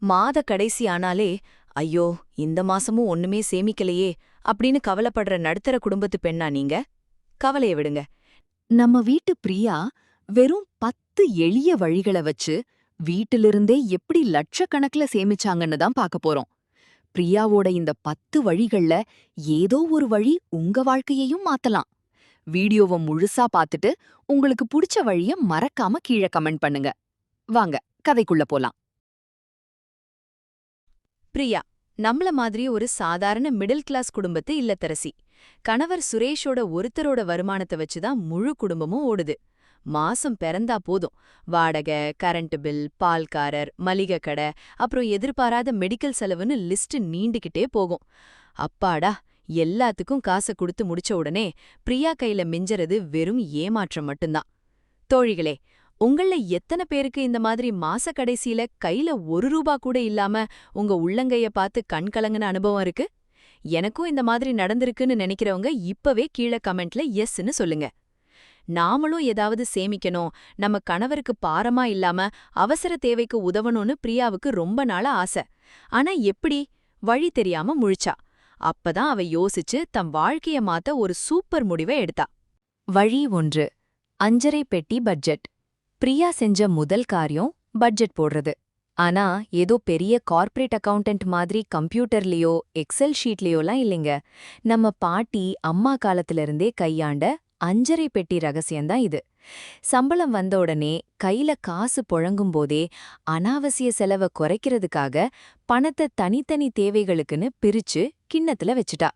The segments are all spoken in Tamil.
மாத கடைசி ஆனாலே ஐயோ இந்த மாசமும் ஒண்ணுமே சேமிக்கலையே அப்படின்னு கவலைப்படுற நடுத்தர குடும்பத்து பெண்ணா நீங்க? கவலைய விடுங்க. நம்ம வீட்டு பிரியா வெறும் 10 எளிய வழிகள வச்சு வீட்டிலிருந்தே எப்படி லட்சக்கணக்குல சேமிச்சாங்கன்னு தான் பார்க்க போறோம். பிரியாவோட இந்த 10 வழிகள்ல ஏதோ ஒரு வழி உங்க வாழ்க்கையையும் மாத்தலாம். வீடியோவை முழுசா பார்த்துட்டு உங்களுக்கு புடிச்ச வழிய மறக்காம கீழே கமெண்ட் பண்ணுங்க. வாங்க கதைக்குள்ள போலாம். பிரியா நம்மள மாதிரி ஒரு சாதாரண மிடில் கிளாஸ் குடும்பத்து இல்லத்தரசி. கணவர் சுரேஷோட ஒருத்தரோட வருமானத்தை வச்சுதான் முழு குடும்பமும் ஓடுது. மாசம் பிறந்தா போதும், வாடகை, கரண்ட் பில், பால்காரர், மளிகை கடை, அப்புறம் எதிர்பாராத மெடிக்கல் செலவுன்னு லிஸ்ட் நீண்டுகிட்டே போகும். அப்பாடா, எல்லாத்துக்கும் காசை கொடுத்து முடிச்ச உடனே பிரியா கையில மிஞ்சறது வெறும் ஏமாற்றம் மட்டும்தான். தோழிகளே, உங்கள எத்தனை பேருக்கு இந்த மாதிரி மாச கடைசியில கையில ₹1 கூட இல்லாம உங்க உள்ளங்கைய பார்த்து கண் கலங்குன அனுபவம் இருக்கு? எனக்கும் இந்த மாதிரி நடந்திருக்குன்னு நினைக்கிறவங்க இப்பவே கீழே கமெண்ட்ல எஸ்ன்னு சொல்லுங்க. நாமளும் ஏதாவது சேமிக்கணும், நம்ம கணவருக்கு பாரமா இல்லாம அவசர தேவைக்கு உதவணும்னு பிரியாவுக்கு ரொம்ப நாளா ஆசை. ஆனா எப்படி? வழி தெரியாம முழிச்சா. அப்பதான் அவ யோசிச்சு தம் வாழ்க்கைய மாத்த ஒரு சூப்பர் முடிவை எடுத்தா. வழி 1. அஞ்சரை பெட்டி பட்ஜெட். பிரியா செஞ்ச முதல் காரியம் பட்ஜெட் போடுறது. ஆனா ஏதோ பெரிய கார்ப்பரேட் அக்கவுண்டன்ட் மாதிரி கம்ப்யூட்டர்லயோ எக்ஸல் ஷீட்லயோலாம் இல்லைங்க. நம்ம பாட்டி அம்மா காலத்துல இருந்தே கையாண்ட அஞ்சரை பெட்டி ரகசியம்தான் இது. சம்பளம் வந்த உடனே கையில காசு புழங்கும் போதே அனாவசிய செலவை குறைக்கிறதுக்காக பணத்தை தனித்தனி தேவைகளுக்குன்னு பிரிச்சு கிண்ணத்துல வச்சுட்டா.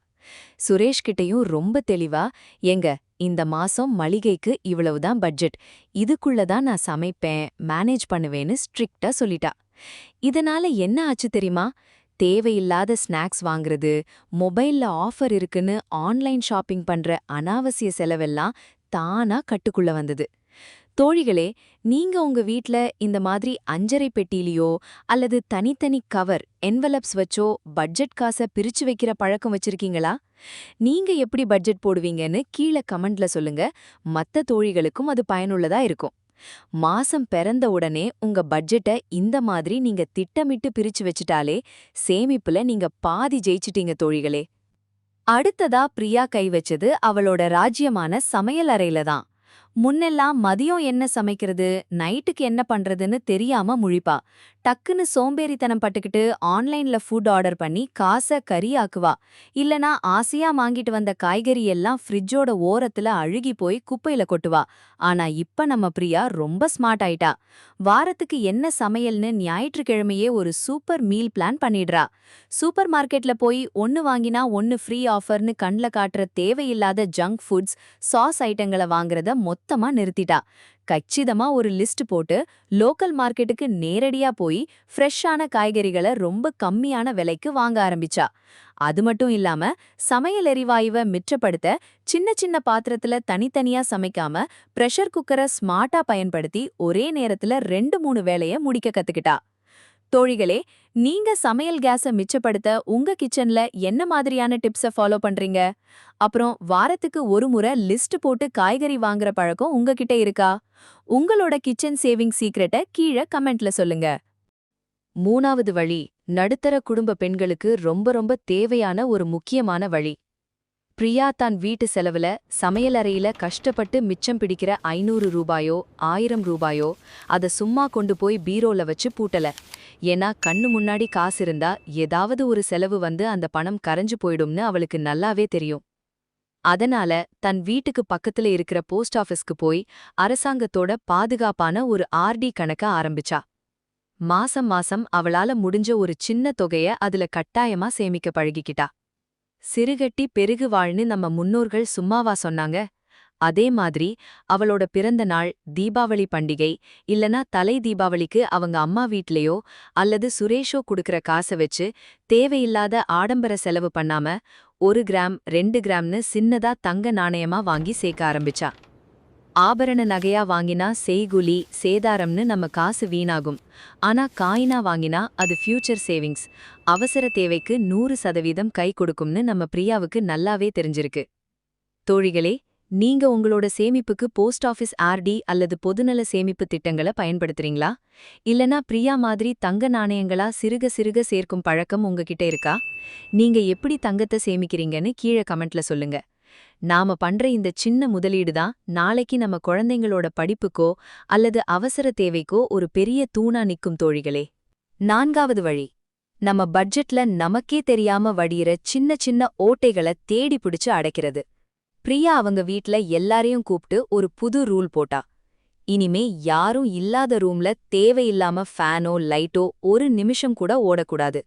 சுரேஷ் கிட்டயும் ரொம்ப தெளிவா, எங்க இந்த மாசம் மளிகைக்கு இவ்வளவுதான் பட்ஜெட், இதுக்குள்ளதான் நான் சமைப்பேன், மேனேஜ் பண்ணுவேன்னு ஸ்ட்ரிக்டா சொல்லிட்டா. இதனால என்ன ஆச்சு தெரியுமா? தேவையில்லாத ஸ்நாக்ஸ் வாங்குறது, மொபைல்ல ஆஃபர் இருக்குன்னு ஆன்லைன் ஷாப்பிங் பண்ற அனாவசிய செலவெல்லாம் தானா கட்டுக்குள்ள வந்தது. தோழிகளே, நீங்க உங்க வீட்ல இந்த மாதிரி அஞ்சரை பெட்டியிலையோ அல்லது தனித்தனி கவர் என்வலப்ஸ் வச்சோ பட்ஜெட் காசை பிரிச்சு வைக்கிற பழக்கம் வச்சிருக்கீங்களா? நீங்க எப்படி பட்ஜெட் போடுவீங்கன்னு கீழே கமெண்ட்ல சொல்லுங்க. மத்த தோழிகளுக்கும் அது பயனுள்ளதா இருக்கும். மாசம் பிறந்த உடனே உங்க பட்ஜெட்டை இந்த மாதிரி நீங்க திட்டமிட்டு பிரிச்சு வச்சுட்டாலே சேமிப்புல நீங்க பாதி ஜெயிச்சிட்டீங்க தோழிகளே. அடுத்ததா பிரியா கை வச்சது அவளோட ராஜ்யமான சமையல் அறையில தான். முன்னெல்லாம் மதியம் என்ன சமைக்கிறது, நைட்டுக்கு என்ன பண்றதுன்னு தெரியாம முழிப்பா. டக்குன்னு சோம்பேறித்தனம் பட்டுக்கிட்டு ஆன்லைன்ல ஃபுட் ஆர்டர் பண்ணி காசை கறியாக்குவா. இல்லனா ஆசையா வாங்கிட்டு வந்த காய்கறி எல்லாம் ஃப்ரிட்ஜோட ஓரத்துல அழுகி போய் குப்பையில கொட்டுவா. ஆனா இப்ப நம்ம பிரியா ரொம்ப ஸ்மார்ட் ஆயிட்டா. வாரத்துக்கு என்ன சமையல்னு ஞாயிற்றுக்கிழமையே ஒரு சூப்பர் மீல் பிளான் பண்ணிடுறா. சூப்பர் மார்க்கெட்ல போய் ஒன்னு வாங்கினா ஒன்னு ஃப்ரீ ஆஃபர்னு கண்ல காட்டுற தேவையில்லாத ஜங்க் ஃபுட்ஸ், சாஸ் ஐட்டங்களை வாங்குறத மொத்தமா நிறுத்திட்டா. கச்சிதமா ஒரு லிஸ்ட் போட்டு லோக்கல் மார்க்கெட்டுக்கு நேரடியா போய் ஃப்ரெஷ்ஷான காய்கறிகளை ரொம்ப கம்மியான விலைக்கு வாங்க ஆரம்பிச்சா. அது மட்டும் இல்லாம சமையல் எரிவாயுவை மிச்சப்படுத்த சின்ன சின்ன பாத்திரத்துல தனித்தனியா சமைக்காம பிரஷர் குக்கரை ஸ்மார்ட்டா பயன்படுத்தி ஒரே நேரத்துல 2-3 வேலைய முடிக்க கத்துக்கிட்டா. தோழிகளே, நீங்க சமையல் கேஸை மிச்சப்படுத்த உங்க கிச்சன்ல என்ன மாதிரியான டிப்ஸை ஃபாலோ பண்றீங்க? அப்புறம் வாரத்துக்கு ஒரு முறை லிஸ்ட் போட்டு காய்கறி வாங்குற பழக்கம் உங்ககிட்ட இருக்கா? உங்களோட கிச்சன் சேவிங் சீக்ரெட்டை கீழே கமெண்ட்ல சொல்லுங்க. 3வது வழி நடுத்தர குடும்ப பெண்களுக்கு ரொம்ப ரொம்ப தேவையான ஒரு முக்கியமான வழி. பிரியா தான் வீட்டு செலவுல சமையலறையில கஷ்டப்பட்டு மிச்சம் பிடிக்கிற ₹500 ₹1000 அத சும்மா கொண்டு போய் பீரோல வச்சு பூட்டல. ஏன்னா கண்ணு முன்னாடி காசு இருந்தா ஏதாவது ஒரு செலவு வந்து அந்த பணம் கரைஞ்சு போயிடும்னு அவளுக்கு நல்லாவே தெரியும். அதனால தன் வீட்டுக்கு பக்கத்துல இருக்கிற போஸ்ட் ஆபீஸ்க்கு போய் அரசாங்கத்தோட பாதுகாப்பான ஒரு ஆர்டி கணக்க ஆரம்பிச்சா. மாசம் மாசம் அவளால முடிஞ்ச ஒரு சின்ன தொகைய அதுல கட்டாயமா சேமிக்க பழகிக்கிட்டா. சிறுகட்டி பெருகு வாழ்னு நம்ம முன்னோர்கள் சும்மாவா சொன்னாங்க? அதே மாதிரி அவளோட பிறந்த நாள், தீபாவளி பண்டிகை, இல்லனா தலை தீபாவளிக்கு அவங்க அம்மா வீட்லயோ அல்லது சுரேஷோ குடுக்கற காசை வச்சு தேவையில்லாத ஆடம்பர செலவு பண்ணாம 1 கிராம் 2 கிராம்னு சின்னதா தங்க நாணயமா வாங்கி சேர்க்க ஆரம்பிச்சா. ஆபரண நகையா வாங்கினா செய்குலி சேதாரம்னு நம்ம காசு வீணாகும். ஆனா காயினா வாங்கினா அது ஃபியூச்சர் சேவிங்ஸ், அவசர தேவைக்கு 100% கை கொடுக்கும்னு நம்ம பிரியாவுக்கு நல்லாவே தெரிஞ்சிருக்கு. தோழிகளே, நீங்க உங்களோட சேமிப்புக்கு போஸ்ட் ஆஃபீஸ் ஆர்டி அல்லது பொதுநல சேமிப்பு திட்டங்கள பயன்படுத்துறீங்களா? இல்லனா பிரியா மாதிரி தங்க நாணயங்களா சிறுக சிறுக சேர்க்கும் பழக்கம் உங்ககிட்ட இருக்கா? நீங்க எப்படி தங்கத்த சேமிக்கிறீங்கன்னு கீழ கமெண்ட்ல சொல்லுங்க. நாம பண்ற இந்த சின்ன முதலீடு தான் நாளைக்கு நம்ம குழந்தைங்களோட படிப்புக்கோ அல்லது அவசர தேவைக்கோ ஒரு பெரிய தூணா நிக்கும் தோழிகளே. 4வது வழி. நம்ம பட்ஜெட்ல நமக்கே தெரியாம வடியிற சின்ன சின்ன ஓட்டைகள தேடி பிடிச்சு அடைக்கிறது. பிரியா அவங்க வீட்ல எல்லாரையும் கூப்பிட்டு ஒரு புது ரூல் போட்டா. இனிமே யாரும் இல்லாத ரூம்ல தேவையில்லாம ஃபேனோ லைட்டோ ஒரு நிமிஷம் கூட ஓடக்கூடாது.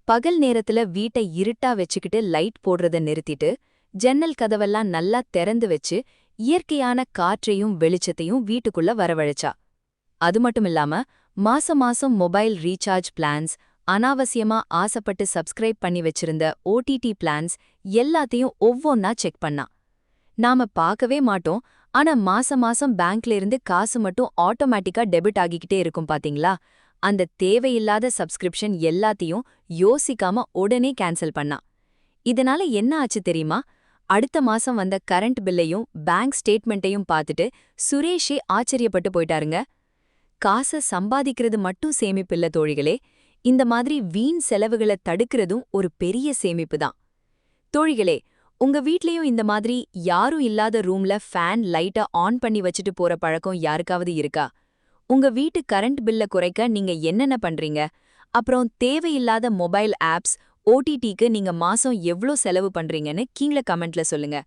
பகல் நேரத்துல வீட்டை இருட்டா வச்சுக்கிட்டு லைட் போடுறத நிறுத்திட்டு ஜன்னல் கதவெல்லாம் நல்லா திறந்து வச்சு இயற்கையான காற்றையும் வெளிச்சத்தையும் வீட்டுக்குள்ள வரவழைச்சா. அது மட்டுமில்லாம மாசம் மாசம் மொபைல் ரீசார்ஜ் பிளான்ஸ், அனாவசியமா ஆசைப்பட்டு சப்ஸ்கிரைப் பண்ணி வச்சிருந்த ஓடிடி பிளான்ஸ் எல்லாத்தையும் ஒவ்வொன்னா செக் பண்ணா. நாம பார்க்கவே மாட்டோம், ஆனா மாசம் மாசம் பேங்க்ல இருந்து காசு மட்டும் ஆட்டோமேட்டிக்கா டெபிட் ஆகிக்கிட்டே இருக்கும் பாத்தீங்களா? அந்த தேவையில்லாத சப்ஸ்கிரிப்ஷன் எல்லாத்தையும் யோசிக்காம உடனே கேன்சல் பண்ணா. இதனால என்ன ஆச்சு தெரியுமா? அடுத்த மாசம் வந்த கரண்ட் பில்லையும் பேங்க் ஸ்டேட்மெண்ட்டையும் பார்த்துட்டு சுரேஷே ஆச்சரியப்பட்டு போயிட்டாருங்க. காச சம்பாதிக்கிறது மட்டும் சேமிப்பில்ல தோழிகளே, இந்த மாதிரி வீண் செலவுகளை தடுக்கிறதும் ஒரு பெரிய சேமிப்பு தான். தோழிகளே, உங்க வீட்லயும் இந்த மாதிரி யாரும் இல்லாத ரூம்ல ஃபேன் லைட்ட ஆன் பண்ணி வச்சுட்டு போற பழக்கம் யாருக்காவது இருக்கா? உங்க வீட்டு கரண்ட் பில்ல குறைக்க நீங்க என்னென்ன பண்றீங்க? அப்புறம் தேவையில்லாத மொபைல் ஆப்ஸ், ஓடிடிக்கு நீங்க மாசம் எவ்ளோ செலவு பண்றீங்கன்னு கீழ கமெண்ட்ல சொல்லுங்க.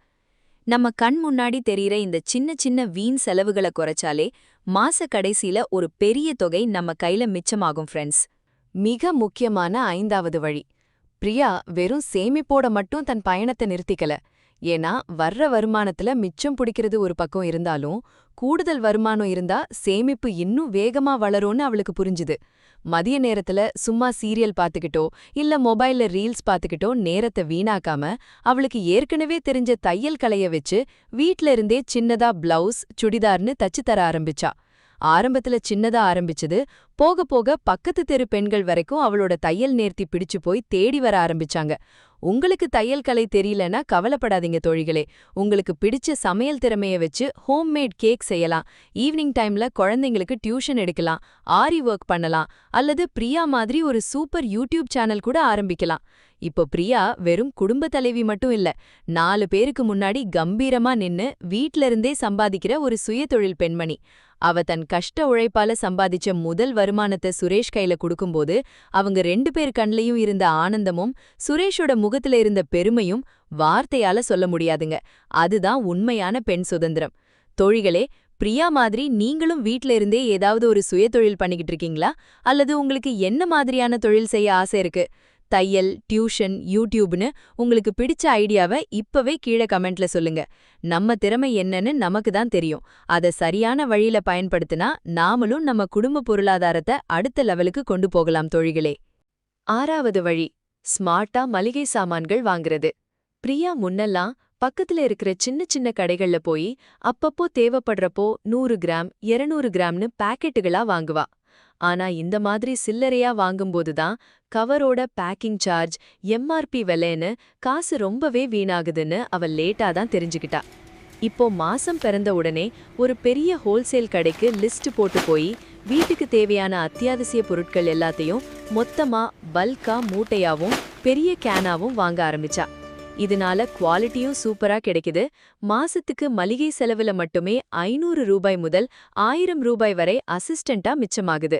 நம்ம கண் முன்னாடி தெரியிற இந்த சின்ன சின்ன வீண் செலவுகளை குறைச்சாலே மாச கடைசியில ஒரு பெரிய தொகை நம்ம கையில மிச்சமாகும் ஃப்ரெண்ட்ஸ். மிக முக்கியமான 5வது வழி. பிரியா வெறும் சேமிப்போட மட்டும் தன் பயணத்தை நிறுத்திக்கல. ஏன்னா வர்ற வருமானத்துல மிச்சம் பிடிக்கிறது ஒரு பக்கம் இருந்தாலும் கூடுதல் வருமானம் இருந்தா சேமிப்பு இன்னும் வேகமா வளரும்னு அவளுக்கு புரிஞ்சுது. மதிய நேரத்துல சும்மா சீரியல் பாத்துக்கிட்டோ இல்ல மொபைல்ல ரீல்ஸ் பாத்துக்கிட்டோ நேரத்தை வீணாக்காம அவளுக்கு ஏற்கனவே தெரிஞ்ச தையல் கலைய வச்சு வீட்ல இருந்தே சின்னதா பிளவுஸ் சுடிதார்னு தச்சு தர ஆரம்பிச்சா. ஆரம்பத்துல சின்னதா ஆரம்பிச்சது போக போக பக்கத்து தெரு பெண்கள் வரைக்கும் அவளோட தையல் நேர்த்தி பிடிச்சு போய் தேடி வர ஆரம்பிச்சாங்க. உங்களுக்கு தையல் கலை தெரியலனா கவலைப்படாதீங்க தோழிகளே, உங்களுக்கு பிடிச்ச சமையல் திறமைய வச்சு ஹோம்மேட் கேக் செய்யலாம், ஈவினிங் டைம்ல குழந்தைங்களுக்கு டியூஷன் எடுக்கலாம், ஆரி ஒர்க் பண்ணலாம், அல்லது பிரியா மாதிரி ஒரு சூப்பர் யூடியூப் சேனல் கூட ஆரம்பிக்கலாம். இப்போ பிரியா வெறும் குடும்ப தலைவி மட்டும் இல்ல, 4 பேருக்கு முன்னாடி கம்பீரமா நின்னு வீட்ல இருந்தே சம்பாதிக்கிற ஒரு சுயதொழில் பெண்மணி. அவ தன் கஷ்ட உழைப்பால சம்பாதிச்ச முதல் வருமானத்தை சுரேஷ் கையில குடுக்கும்போது அவங்க 2 பேர் கண்லயும் இருந்த ஆனந்தமும் சுரேஷோட முகத்துல இருந்த பெருமையும் வார்த்தையால சொல்ல முடியாதுங்க. அதுதான் உண்மையான பெண் சுதந்திரம். தோழிகளே, பிரியா மாதிரி நீங்களும் வீட்ல இருந்தே ஏதாவது ஒரு சுயதொழில் பண்ணிக்கிட்டு இருக்கீங்களா? அல்லது உங்களுக்கு என்ன மாதிரியான தொழில் செய்ய ஆசை இருக்கு? தையல், டியூஷன், யூடியூப்னு உங்களுக்கு பிடிச்ச ஐடியாவை இப்பவே கீழே கமெண்ட்ல சொல்லுங்க. நம்ம திறமை என்னன்னு நமக்கு தான் தெரியும். அதை சரியான வழியில பயன்படுத்தினா நாமளும் நம்ம குடும்ப பொருளாதாரத்தை அடுத்த லெவலுக்கு கொண்டு போகலாம் தோழிகளே. 6வது வழி. ஸ்மார்ட்டா மளிகை சாமான்கள் வாங்குறது. பிரியா முன்னெல்லாம் பக்கத்துல இருக்கிற சின்ன சின்ன கடைகள்ல போய் அப்பப்போ தேவைப்படுறப்போ 100 கிராம் 200 கிராம்னு பாக்கெட்டுகளா வாங்குவா. ஆனா இந்த மாதிரி சில்லறையா வாங்கும்போது தான் கவரோட பேக்கிங் சார்ஜ், எம்ஆர்பி விலைன்னு காசு ரொம்பவே வீணாகுதுன்னு அவ லேட்டா தான் தெரிஞ்சுக்கிட்டா. இப்போ மாசம் பிறந்த உடனே ஒரு பெரிய ஹோல்சேல் கடைக்கு லிஸ்ட் போட்டு போய் வீட்டுக்கு தேவையான அத்தியாவசிய பொருட்கள் எல்லாத்தையும் மொத்தமா பல்கா மூட்டையாவும் பெரிய கேனாவும் வாங்க ஆரம்பிச்சா. இதனால குவாலிட்டியும் சூப்பரா கிடைக்குது. மாசத்துக்கு மளிகை செலவுல மட்டுமே 500 ரூபாய் முதல் 1000 ரூபாய் வரை அசிஸ்டண்டா மிச்சமாகுது.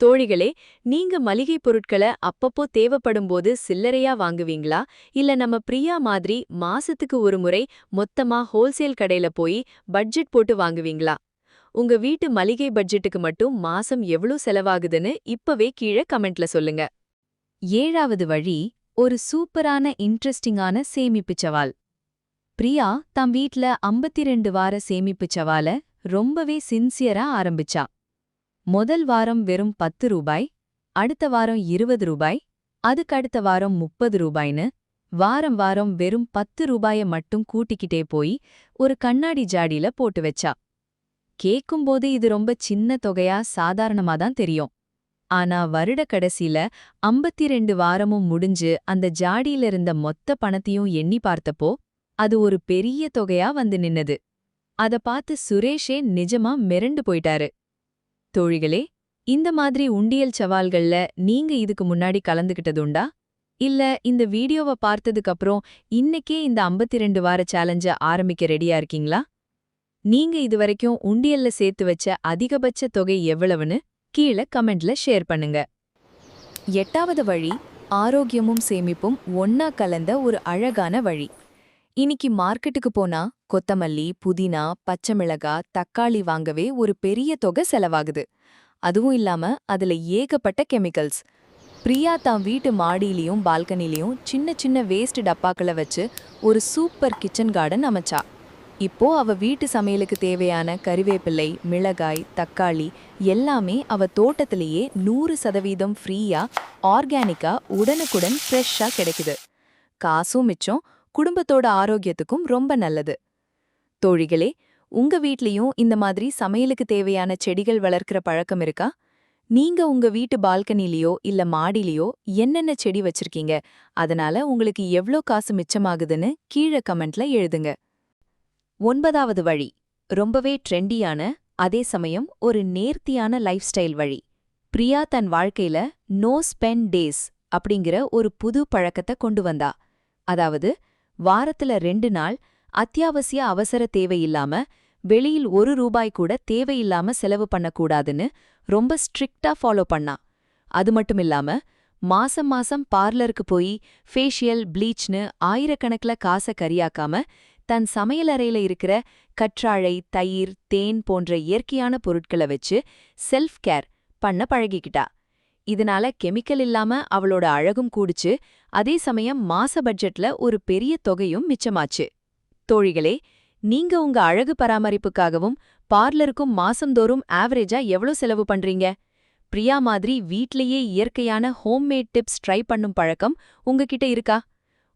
தோழிகளே, நீங்க மளிகை பொருட்களை அப்பப்போ தேவைப்படும்போது சில்லறையா வாங்குவீங்களா? இல்ல நம்ம பிரியா மாதிரி மாசத்துக்கு ஒரு முறை மொத்தமா ஹோல்சேல் கடையில போய் பட்ஜெட் போட்டு வாங்குவீங்களா? உங்க வீட்டு மளிகை பட்ஜெட்டுக்கு மட்டும் மாசம் எவ்வளவு செலவாகுதுன்னு இப்பவே கீழே கமெண்ட்ல சொல்லுங்க. 7வது வழி. ஒரு சூப்பரான இன்ட்ரெஸ்டிங்கான சேமிப்புச் சவால். பிரியா தம் வீட்ல 52 வார சேமிப்புச் சவால ரொம்பவே சின்சியரா ஆரம்பிச்சா. முதல் வாரம் வெறும் 10 ரூபாய், அடுத்த வாரம் 20 ரூபாய், அதுக்கடுத்த வாரம் 30 ரூபாய்னு வாரம் வாரம் வெறும் 10 ரூபாய மட்டும் கூட்டிக்கிட்டே போய் ஒரு கண்ணாடி ஜாடியில போட்டு வச்சா. கேக்கும்போது இது ரொம்ப சின்ன தொகையா சாதாரணமா தான் தெரியும். ஆனா வருட கடைசியில 52 வாரமும் முடிஞ்சு அந்த ஜாடியில இருந்த மொத்த பணத்தையும் எண்ணி பார்த்தப்போ அது ஒரு பெரிய தொகையா வந்து நின்னது. அத பார்த்து சுரேஷே நிஜமா மிரண்டு போயிட்டாரு. தோழிகளே, இந்த மாதிரி உண்டியல் சவால்கள்ல நீங்க இதுக்கு முன்னாடி கலந்துக்கிட்டதுண்டா? இல்ல இந்த வீடியோவ பார்த்ததுக்கு அப்புறம் இன்னைக்கே இந்த 52 வார சேலஞ்ச ஆரம்பிக்க ரெடியா இருக்கீங்களா? நீங்க இதுவரைக்கும் உண்டியல்ல சேர்த்து வச்ச அதிகபட்ச தொகை எவ்வளவுன்னு கீழ கமெண்ட்ல ஷேர் பண்ணுங்க. 8வது வழி, ஆரோக்கியமும் சேமிப்பும் ஒன்னா கலந்த ஒரு அழகான வழி. இன்னைக்கு மார்க்கெட்டுக்கு போனா கொத்தமல்லி, புதினா, பச்சை மிளகாய், தக்காளி வாங்கவே ஒரு பெரிய தொகை செலவாகுது. அதுவும் இல்லாம அதுல ஏகப்பட்ட கெமிக்கல்ஸ். பிரியா தான் வீட்டு மாடியிலயும் பால்கனிலையும் சின்ன சின்ன வேஸ்ட் டப்பாக்களை வச்சு ஒரு சூப்பர் கிச்சன் கார்டன் அமைச்சா. இப்போ அவ வீட்டு சமையலுக்கு தேவையான கறிவேப்பிலை, மிளகாய், தக்காளி எல்லாமே அவ தோட்டத்திலேயே 100% ஃப்ரீயா, ஆர்கானிக்கா, உடனுக்குடன் ஃப்ரெஷ்ஷா கிடைக்குது. காசும் மிச்சம், குடும்பத்தோட ஆரோக்கியத்துக்கும் ரொம்ப நல்லது. தோழிகளே, உங்க வீட்லயும் இந்த மாதிரி சமையலுக்கு தேவையான செடிகள் வளர்க்கிற பழக்கம் இருக்கா? நீங்க உங்க வீட்டு பால்கனிலயோ இல்ல மாடியிலயோ என்னென்ன செடி வச்சிருக்கீங்க? அதனால உங்களுக்கு எவ்ளோ காசு மிச்சமாகுதுன்னு கீழ கமெண்ட்ல எழுதுங்க. 9வது வழி, ரொம்பவே ட்ரெண்டியான, அதே சமயம் ஒரு நேர்த்தியான லைஃப் ஸ்டைல் வழி. பிரியா தன் வாழ்க்கையில நோ ஸ்பெண்ட் டேஸ் அப்படிங்கிற ஒரு புது பழக்கத்தை கொண்டு வந்தா. அதாவது வாரத்துல 2 நாள் அத்தியாவசிய அவசர தேவையில்லாம வெளியில் ₹1 கூட தேவையில்லாம செலவு பண்ணக்கூடாதுன்னு ரொம்ப ஸ்ட்ரிக்டா ஃபாலோ பண்ணா. அது மட்டுமில்லாம மாசம் மாசம் பார்லருக்கு போய் ஃபேஷியல், ப்ளீச்னு ஆயிரக்கணக்கில காசை கரியாக்காம தன் சமையலறையில இருக்கிற கற்றாழை, தயிர், தேன் போன்ற இயற்கையான பொருட்களை வச்சு செல்ஃப் கேர் பண்ண பழகிக்கிட்டா. இதனால கெமிக்கல் இல்லாம அவளோட அழகும் கூடுச்சு, அதே சமயம் மாச பட்ஜெட்ல ஒரு பெரிய தொகையும் மிச்சமாச்சு. தோழிகளே, நீங்க உங்க அழகு பராமரிப்புக்காகவும் பார்லருக்கும் மாசந்தோறும் ஆவரேஜா எவ்வளோ செலவு பண்றீங்க? பிரியா மாதிரி வீட்லயே இயற்கையான ஹோம்மேட் டிப்ஸ் ட்ரை பண்ணும் பழக்கம் உங்ககிட்ட இருக்கா?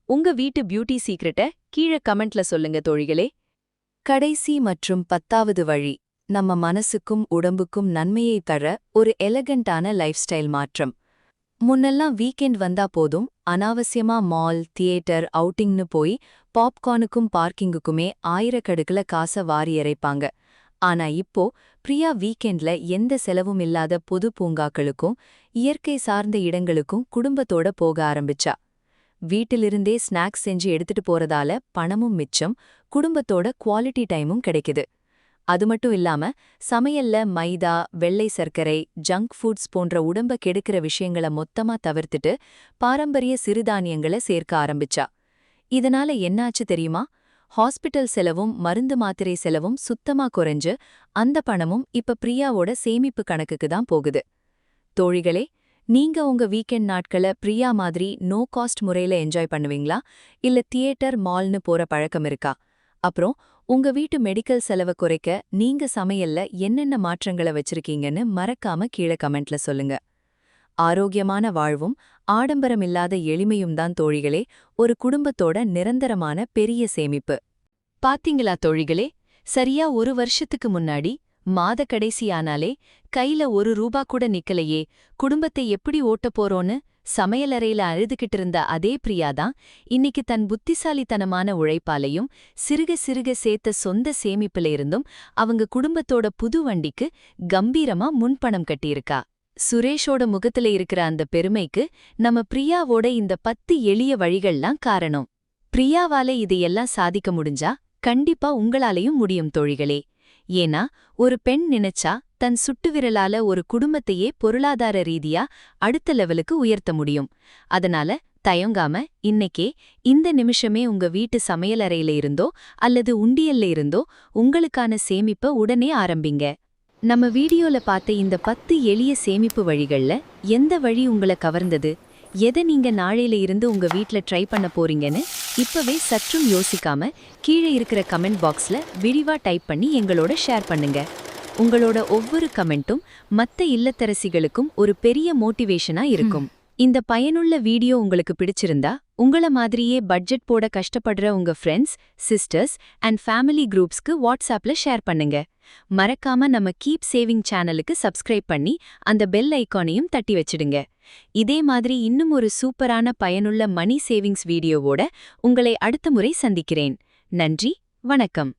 உங்க வீட்டு பியூட்டி சீக்ரெட்ட கீழ கமெண்ட்ல சொல்லுங்க தோழிகளே. கடைசி மற்றும் 10வது வழி, நம்ம மனசுக்கும் உடம்புக்கும் நன்மையை தர ஒரு எலகண்டான லைஃப் ஸ்டைல் மாற்றம். முன்னெல்லாம் வீக்கெண்ட் வந்தா போதும் அனாவசியமா மால், தியேட்டர், அவுட்டிங்னு போய் பாப்கார்னுக்கும் பார்க்கிங்குக்குமே ஆயிரக்கணக்குல காசை வாரி இறைப்பாங்க. ஆனா இப்போ பிரியா வீக்கெண்ட்ல எந்த செலவும் இல்லாத பொது பூங்காக்களுக்கும் இயற்கை சார்ந்த இடங்களுக்கும் குடும்பத்தோட போக ஆரம்பிச்சா. வீட்டிலிருந்தே ஸ்நாக்ஸ் செஞ்சு எடுத்துட்டு போறதால பணமும் மிச்சம், குடும்பத்தோட குவாலிட்டி டைமும் கிடைக்குது. அது மட்டும் இல்லாம சமையல்ல மைதா, வெள்ளை சர்க்கரை, ஜங்க் ஃபுட்ஸ் போன்ற உடம்ப கெடுக்கிற விஷயங்கள மொத்தமா தவிர்த்துட்டு பாரம்பரிய சிறுதானியங்கள சேர்க்க ஆரம்பிச்சா. இதனால என்னாச்சு தெரியுமா? ஹாஸ்பிட்டல் செலவும் மருந்து மாத்திரை செலவும் சுத்தமா குறைஞ்சு அந்த பணமும் இப்ப பிரியாவோட சேமிப்பு கணக்குக்கு தான் போகுது. தோழிகளே, நீங்க உங்க வீக்கெண்ட் நாட்கள பிரியா மாதிரி நோ காஸ்ட் முறையில என்ஜாய் பண்ணுவீங்களா? இல்ல தியேட்டர், மால்னு போற பழக்கம் இருக்கா? அப்புறம் உங்க வீட்டு மெடிக்கல் செலவை குறைக்க நீங்க சமையல்ல என்னென்ன மாற்றங்களை வச்சிருக்கீங்கன்னு மறக்காம கீழ கமெண்ட்ல சொல்லுங்க. ஆரோக்கியமான வாழ்வும் ஆடம்பரமில்லாத எளிமையும் தான் தோழிகளே ஒரு குடும்பத்தோட நிரந்தரமான பெரிய சேமிப்பு. பாத்தீங்களா தோழிகளே, சரியா 1 வருஷத்துக்கு முன்னாடி மாத கடைசியானாலே கையில ₹1 கூட நிக்கலையே, குடும்பத்தை எப்படி ஓட்டப் போறோன்னு சமையலறையில அழுதுகிட்டு இருந்த அதே பிரியாதான் இன்னைக்கு தன் புத்திசாலித்தனமான உழைப்பாலையும் சிறுக சிறுக சேர்த்த சொந்த சேமிப்புல இருந்தும் அவங்க குடும்பத்தோட புது வண்டிக்கு கம்பீரமா முன்பணம் கட்டியிருக்கா. சுரேஷோட முகத்துல இருக்கிற அந்த பெருமைக்கு நம்ம பிரியாவோட இந்த 10 எளிய வழிகள்லாம் காரணம். பிரியாவால இதையெல்லாம் சாதிக்க முடிஞ்சா கண்டிப்பா உங்களாலையும் முடியும் தோழிகளே. ஏன்னா ஒரு பெண் நினைச்சா தன் சுட்டுவிரலால ஒரு குடும்பத்தையே பொருளாதார ரீதியா அடுத்த லெவலுக்கு உயர்த்த முடியும். அதனால தயங்காம இன்னைக்கே இந்த நிமிஷமே உங்க வீட்டு சமையலறையில இருந்தோ அல்லது உண்டியல்ல இருந்தோ உங்களுக்கான சேமிப்பை உடனே ஆரம்பிங்க. நம்ம வீடியோல பார்த்த இந்த 10 எளிய சேமிப்பு வழிகள்ல எந்த வழி உங்களை கவர்ந்தது? எதை நீங்க நாளையில இருந்து உங்க வீட்ல ட்ரை பண்ண போறீங்கன்னு இப்பவே சற்றும் யோசிக்காம கீழே இருக்கிற கமெண்ட் பாக்ஸ்ல விரிவா டைப் பண்ணி எங்களோட ஷேர் பண்ணுங்க. உங்களோட ஒவ்வொரு கமெண்ட்டும் மத்த இல்லத்தரசிகளுக்கும் ஒரு பெரிய மோட்டிவேஷனா இருக்கும். இந்த பயனுள்ள வீடியோ உங்களுக்கு பிடிச்சிருந்தா உங்கள மாதிரியே பட்ஜெட் போட கஷ்டப்படுற உங்க ஃப்ரெண்ட்ஸ், சிஸ்டர்ஸ் அண்ட் ஃபேமிலி குரூப்ஸ்க்கு வாட்ஸ்அப்ல ஷேர் பண்ணுங்க. மறக்காம நம்ம கீப் சேவிங் சேனலுக்கு சப்ஸ்கிரைப் பண்ணி அந்த பெல் ஐகானையும் தட்டி வச்சிடுங்க. இதே மாதிரி இன்னும் ஒரு சூப்பரான பயனுள்ள மணி சேவிங்ஸ் வீடியோவோட உங்களை அடுத்த முறை சந்திக்கிறேன். நன்றி, வணக்கம்.